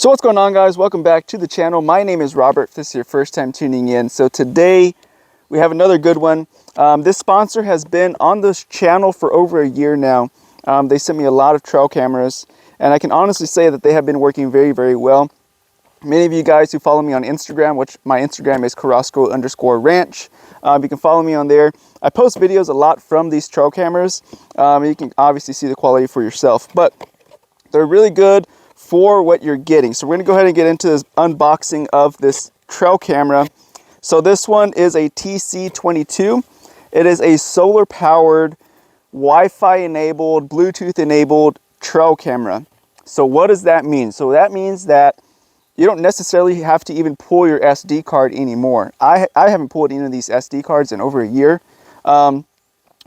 So what's going on, guys? Welcome back to the channel. My name is Robert, if this is your first time tuning in. So today we have another good one. This sponsor has been on this channel for over a year now. They sent me a lot of trail cameras, and I can honestly say that they have been working very, very well. Many of you guys who follow me on Instagram, which my Instagram is Carrasco_ranch. You can follow me on there. I post videos a lot from these trail cameras. You can obviously see the quality for yourself, but they're really good for what you're getting. So we're gonna go ahead and get into this unboxing of this trail camera. So this one is a TC22. It is a solar powered, Wi-Fi enabled, Bluetooth enabled trail camera. So what does that mean? So that means that you don't necessarily have to even pull your SD card anymore. I haven't pulled any of these SD cards in over a year.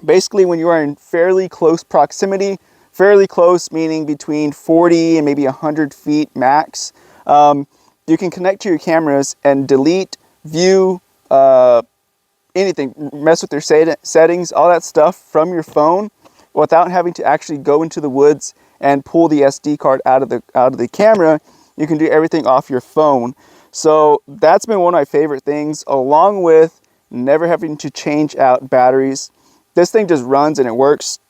Basically, when you are in fairly close proximity, fairly close meaning between 40 and maybe 100 feet max, you can connect to your cameras and delete, view, anything, mess with your settings, all that stuff from your phone without having to actually go into the woods and pull the SD card out of the camera. You can do everything off your phone. So that's been one of my favorite things, along with never having to change out batteries. This thing just runs and it works.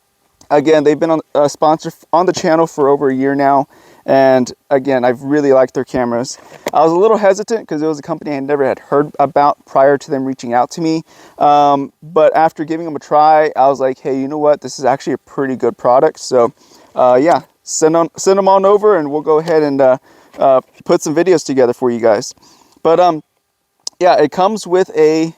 Again, they've been a sponsor on the channel for over a year now. And again, I've really liked their cameras. I was a little hesitant because it was a company I never had heard about prior to them reaching out to me. But after giving them a try, I was like, hey, you know what? This is actually a pretty good product. So yeah, send them on over and we'll go ahead and put some videos together for you guys. But yeah, it comes with a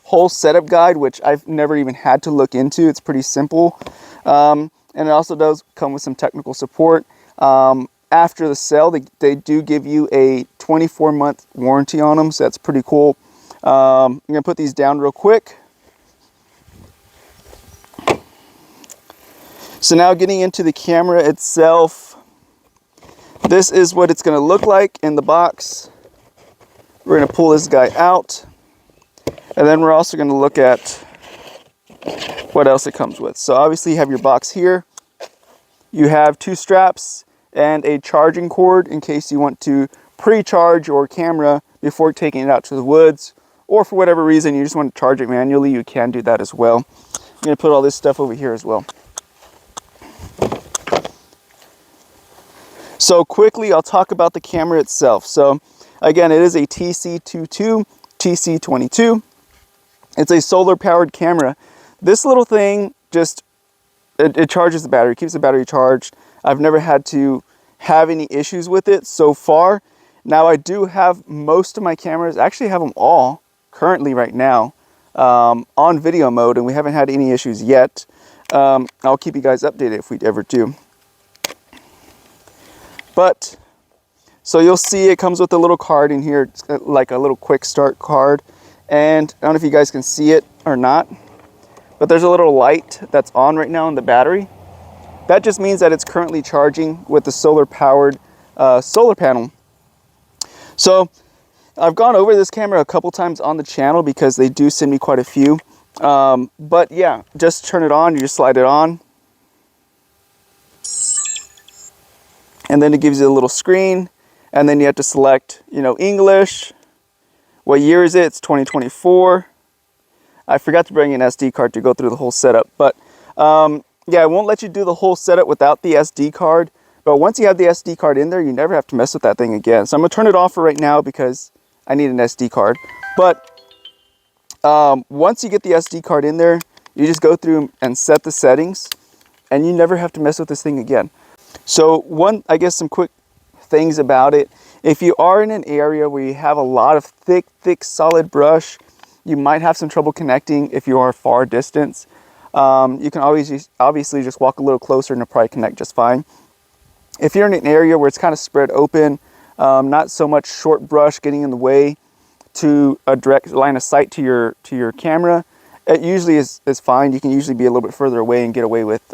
whole setup guide, which I've never even had to look into. It's pretty simple. And it also does come with some technical support. After the sale, they do give you a 24-month warranty on them, so that's pretty cool. I'm gonna put these down real quick. So now getting into the camera itself, this is what it's gonna look like in the box. We're gonna pull this guy out, and then we're also gonna look at what else it comes with. So obviously you have your box here. You have two straps and a charging cord in case you want to pre-charge your camera before taking it out to the woods, or for whatever reason you just want to charge it manually, you can do that as well. I'm gonna put all this stuff over here as well. So quickly, I'll talk about the camera itself. So again, it is a TC22. It's a solar powered camera. This little thing just, it charges the battery, keeps the battery charged. I've never had to have any issues with it so far. Now I do have most of my cameras, actually have them all currently right now on video mode, and we haven't had any issues yet. I'll keep you guys updated if we ever do. But, so you'll see it comes with a little card in here, it's like a little quick start card. And I don't know if you guys can see it or not, but there's a little light that's on right now in the battery. That just means that it's currently charging with the solar powered solar panel. So I've gone over this camera a couple times on the channel because they do send me quite a few. But yeah, just turn it on, you just slide it on. And then it gives you a little screen, and then you have to select, you know, English. What year is it? It's 2024. I forgot to bring an SD card to go through the whole setup, but yeah, it won't let you do the whole setup without the SD card. But once you have the SD card in there, you never have to mess with that thing again. So I'm gonna turn it off for right now because I need an SD card. But once you get the SD card in there, you just go through and set the settings, and you never have to mess with this thing again. So I guess some quick things about it. If you are in an area where you have a lot of thick, solid brush, you might have some trouble connecting if you are far distance. You can always obviously just walk a little closer and it'll probably connect just fine. If you're in an area where it's kind of spread open, not so much short brush getting in the way to a direct line of sight to your camera, it usually is fine. You can usually be a little bit further away and get away with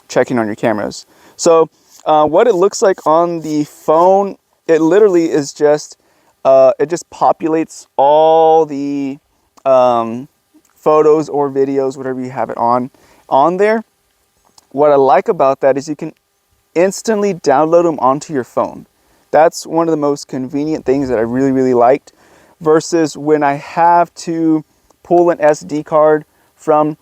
checking on your cameras. So what it looks like on the phone, it literally is just, it just populates all the photos or videos, whatever you have it on there. What I like about that is you can instantly download them onto your phone. That's one of the most convenient things that I really liked, versus when I have to pull an SD card from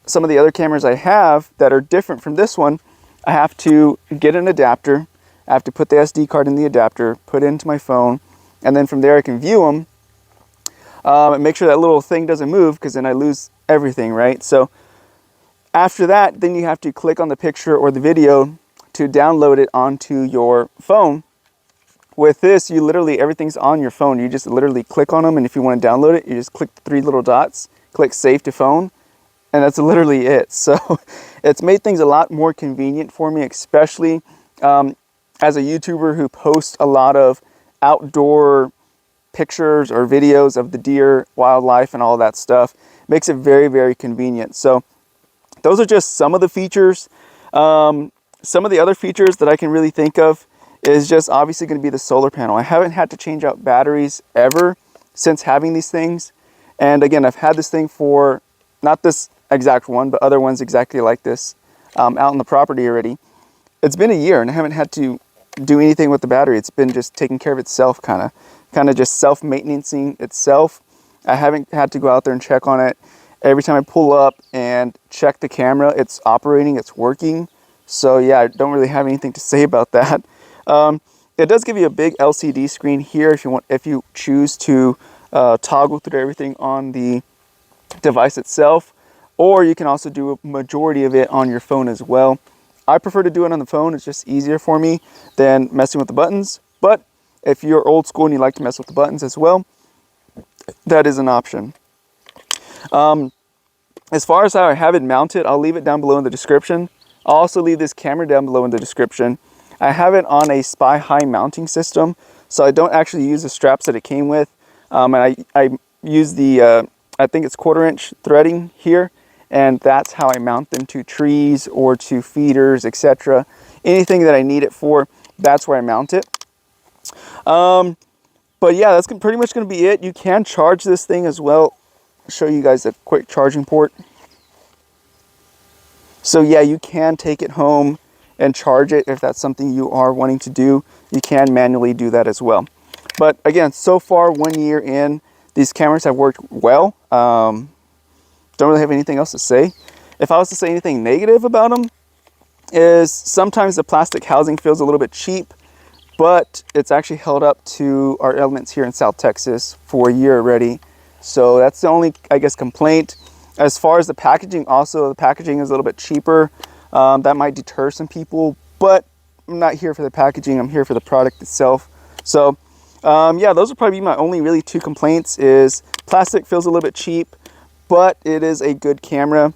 some of the other cameras I have that are different from this one. I have to get an adapter. I have to put the SD card in the adapter, put it into my phone, and then from there I can view them and make sure that little thing doesn't move, because then I lose everything, right? So after that, then you have to click on the picture or the video to download it onto your phone. With this, you literally, everything's on your phone. You just literally click on them, and if you want to download it, you just click the 3 little dots, click save to phone, and that's literally it. So it's made things a lot more convenient for me, especially as a YouTuber who posts a lot of outdoor pictures or videos of the deer, wildlife, and all that stuff. It makes it very convenient. So those are just some of the features. Some of the other features that I can really think of is just obviously going to be the solar panel. I haven't had to change out batteries ever since having these things. And again, I've had this thing for, not this exact one, but other ones exactly like this out on the property already. It's been a year and I haven't had to do anything with the battery. It's been just taking care of itself, kind of just self-maintaining itself. I haven't had to go out there and check on it. Every time I pull up and check the camera, it's operating, it's working. So yeah, I don't really have anything to say about that. It does give you a big LCD screen here if you choose to toggle through everything on the device itself, or you can also do a majority of it on your phone as well. I prefer to do it on the phone. It's just easier for me than messing with the buttons. But if you're old school and you like to mess with the buttons as well, that is an option. As far as how I have it mounted, I'll leave it down below in the description. I'll also leave this camera down below in the description. I have it on a Spy High mounting system, so I don't actually use the straps that it came with. And I use the, I think it's 1/4 inch threading here, and that's how I mount them to trees or to feeders, etc. Anything that I need it for, that's where I mount it. But yeah, that's pretty much going to be it. You can charge this thing as well. I'll show you guys a quick charging port. So yeah, you can take it home and charge it if that's something you are wanting to do. You can manually do that as well. But again, so far 1 year in, these cameras have worked well. Don't really have anything else to say. If I was to say anything negative about them, is sometimes the plastic housing feels a little bit cheap, but it's actually held up to our elements here in South Texas for a year already. So that's the only, I guess, complaint. As far as the packaging, also the packaging is a little bit cheaper. That might deter some people, but I'm not here for the packaging. I'm here for the product itself. So yeah, those will probably be my only really 2 complaints. Is plastic feels a little bit cheap, but it is a good camera.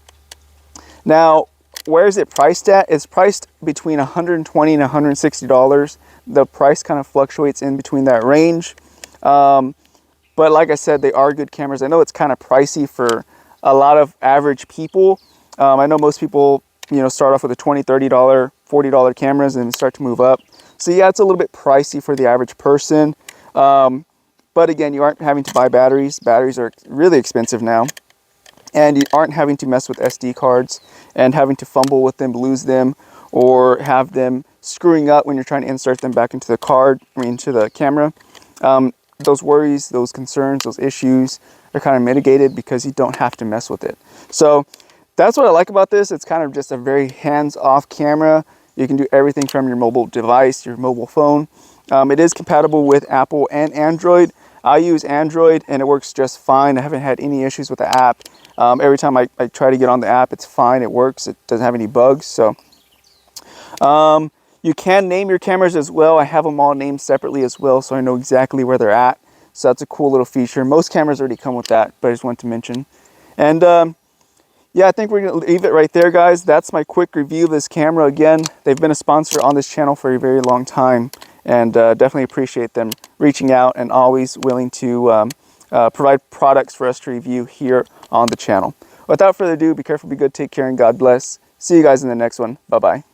Now, where is it priced at? It's priced between $120 and $160. The price kind of fluctuates in between that range. But like I said, they are good cameras. I know it's kind of pricey for a lot of average people. I know most people, you know, start off with a $20, $30, $40 cameras and start to move up. So yeah, it's a little bit pricey for the average person. But again, you aren't having to buy batteries. Batteries are really expensive now. And you aren't having to mess with SD cards and having to fumble with them, lose them, or have them screwing up when you're trying to insert them back into the card, into the camera. Those worries, those concerns, those issues are kind of mitigated because you don't have to mess with it. So that's what I like about this. It's kind of just a very hands-off camera. You can do everything from your mobile device, your mobile phone. It is compatible with Apple and Android. I use Android and it works just fine. I haven't had any issues with the app. Every time I try to get on the app, it's fine. It works. It doesn't have any bugs. So you can name your cameras as well. I have them all named separately as well, so I know exactly where they're at. So that's a cool little feature. Most cameras already come with that, but I just wanted to mention. And yeah, I think we're going to leave it right there, guys. That's my quick review of this camera. Again, they've been a sponsor on this channel for a very long time, and definitely appreciate them reaching out and always willing to provide products for us to review here on the channel. Without further ado, be careful, be good, take care, and God bless. See you guys in the next one. Bye-bye.